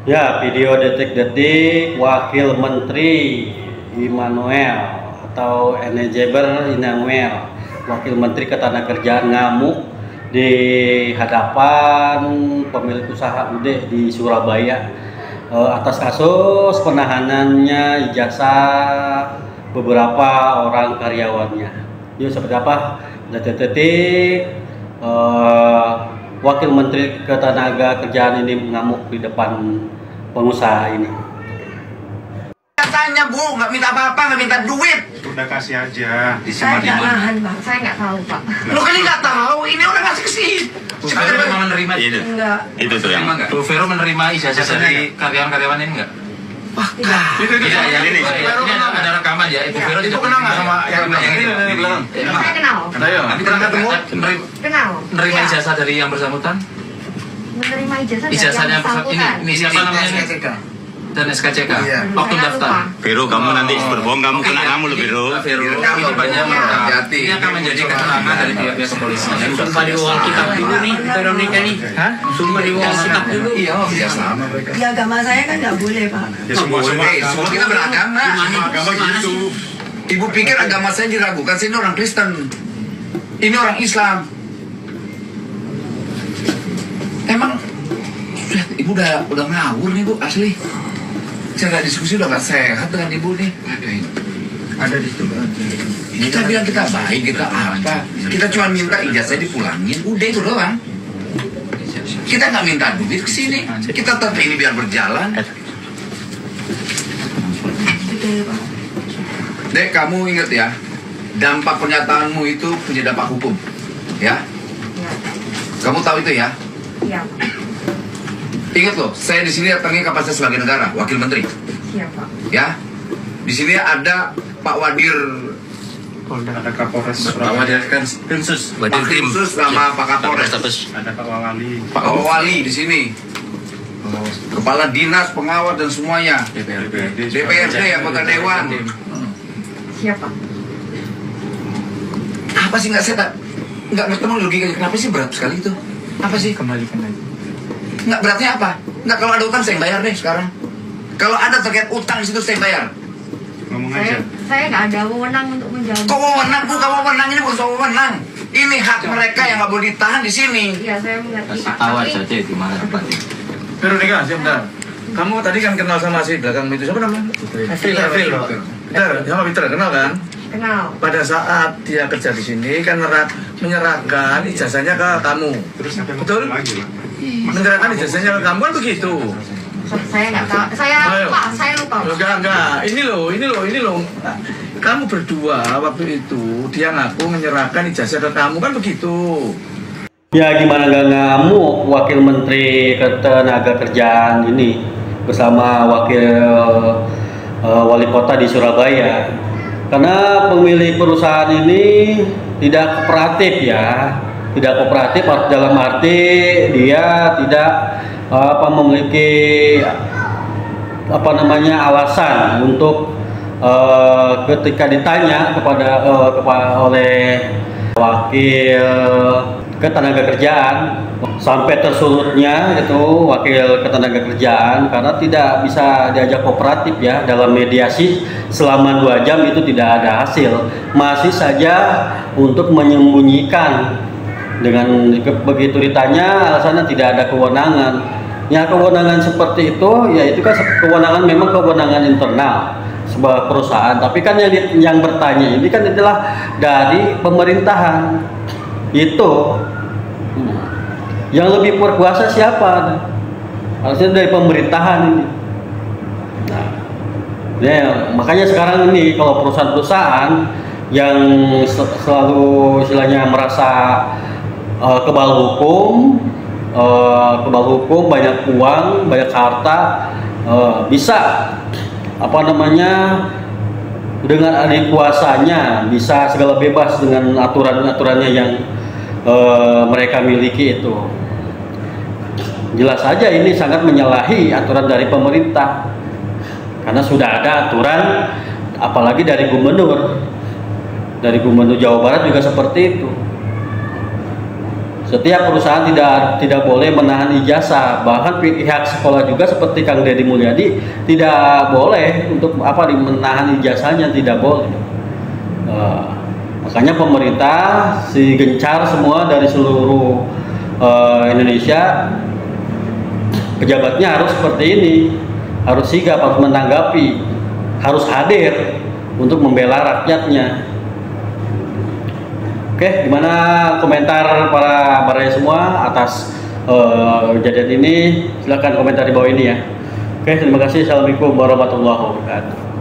Ya, video detik-detik Wakil Menteri Immanuel atau Enejeber Immanuel, Wakil Menteri Ketenagakerjaan ngamuk di hadapan pemilik usaha UD di Surabaya atas kasus penahanannya ijazah beberapa orang karyawannya. Yuk, seperti apa detik-detik Wakil Menteri Ketenagakerjaan ini mengamuk di depan pengusaha ini. Katanya Bu, nggak minta apa-apa, nggak minta duit. Udah kasih aja. Saya nggak nahan Bang, saya nggak tahu Pak. Lo kan nggak tahu, ini udah ngasih ke sini. Bu Vero memang menerima itu? Enggak. Itu tuh yang enggak. Bu Vero menerima ijazah dari karyawan-karyawan ini enggak? Wah, enggak. Itu ya, ini ada rekaman ya. Ibu Vero Itu kenal nggak sama yang ini belakang? Saya kenal. Ayo, nanti pernah ketemu? Kenal. Menerima Ya. ijazah dari yang bersangkutan? Menerima ijazah dari Ijazahnya yang bersangkutan. ini siapa namanya? Dan SKCK. Iya. Waktu Saya daftar. lupa. Vero, kamu nanti berbohong, kamu kena kamu loh, Vero. Vero, ini banyak merekam. Ini akan menjadi keterangan dari pihak kepolisian. Sumpah di uang kitab dulu nih, Veronica nih. Hah? Sumpah di uang kitab dulu. Iya, biasa sama mereka. Ya agama saya kan nggak boleh Pak. Ya semua Semua kita beragama. agama gitu. Ibu pikir agama saya diragukan, saya ini orang Kristen. Ini orang Islam. Emang Ibu udah ngawur nih Bu, asli. Cara diskusi udah gak sehat dengan Ibu nih. Ada di situ. Kita bilang kita baik, kita apa? Kita cuma minta ijazah dipulangin, udah itu doang. Kita nggak minta duit ke sini. Kita tetap ini biar berjalan. Dek, kamu ingat ya, dampak pernyataanmu itu punya dampak hukum, ya? Ya. Kamu tahu itu ya? Iya. Ingat loh, saya di sini datangnya kapasitas sebagai negara, wakil menteri, Iya Pak. ya. Di sini ada Pak Wadir, Ada Kapolres Pak Surabaya. Wadir kan Krimsus. Pak Krimsus sama Pak Kapolres, Ada Pak Wali. Pak Wali di sini, Kepala Dinas, Pengawas dan semuanya, DPRD, anggota Dewan. Siapa? Apa sih nggak ketemu logikanya? Kenapa sih berat sekali itu? Apa sih? Kembalikan lagi. Nggak beratnya apa? Nggak, kalau ada utang saya yang bayar deh sekarang. Kalau ada terkait utang di situ saya bayar. Ngomong aja. Saya nggak ada wewenang untuk menjawab. Kok wewenang? Bukan wewenang, ini bukan soal wewenang. Ini hak mereka yang nggak boleh ditahan di sini. Iya saya mengerti Pak. Awas Tapi saja di mana tempatnya. Veronica, sebentar. Kamu tadi kan kenal sama si belakang itu, siapa namanya? Peter. Sama Peter, kenal kan? kenal. Pada saat dia kerja di sini kan menyerahkan ijazahnya ke kamu. Terus sampai Betul? lagi lah. Menyerahkan ijazahnya ke kamu kan begitu. Saya nggak tahu. Saya Ayo. lupa. Saya lupa. Enggak. Ini loh. Kamu berdua waktu itu dia ngaku menyerahkan ijazah ke kamu kan begitu. Ya, gimana gak ngamuk Wakil Menteri Ketenagakerjaan ini bersama Wakil Wali Kota di Surabaya, karena pemilik perusahaan ini tidak kooperatif ya, tidak kooperatif dalam arti dia tidak memiliki alasan untuk ketika ditanya oleh Wakil Ketenagakerjaan sampai tersurutnya itu Wakil Ketenagakerjaan karena tidak bisa diajak kooperatif ya dalam mediasi selama 2 jam itu tidak ada hasil, masih saja untuk menyembunyikan dengan begitu ditanya alasannya tidak ada kewenangan. Ya, kewenangan seperti itu ya itu kan kewenangan, memang kewenangan internal sebuah perusahaan, tapi kan yang bertanya ini kan adalah dari pemerintahan. Itu yang lebih berkuasa siapa? Harusnya dari pemerintahan ini. Nah, ya, makanya sekarang ini kalau perusahaan-perusahaan yang selalu istilahnya merasa kebal hukum, banyak uang, banyak harta, bisa dengan adik kuasanya bisa segala bebas dengan aturan-aturannya yang mereka miliki itu. Jelas saja ini sangat menyalahi aturan dari pemerintah karena sudah ada aturan, apalagi dari Gubernur Jawa Barat juga seperti itu. Setiap perusahaan tidak boleh menahan ijazah, bahkan pihak sekolah juga seperti Kang Deddy Mulyadi tidak boleh untuk menahan ijazahnya, tidak boleh. Makanya pemerintah gencar semua dari seluruh Indonesia, pejabatnya harus seperti ini, harus sigap, harus menanggapi, harus hadir untuk membela rakyatnya. Oke, gimana komentar para baraya semua atas kejadian ini? Silahkan komentar di bawah ini ya. Oke, terima kasih. Assalamualaikum warahmatullahi wabarakatuh.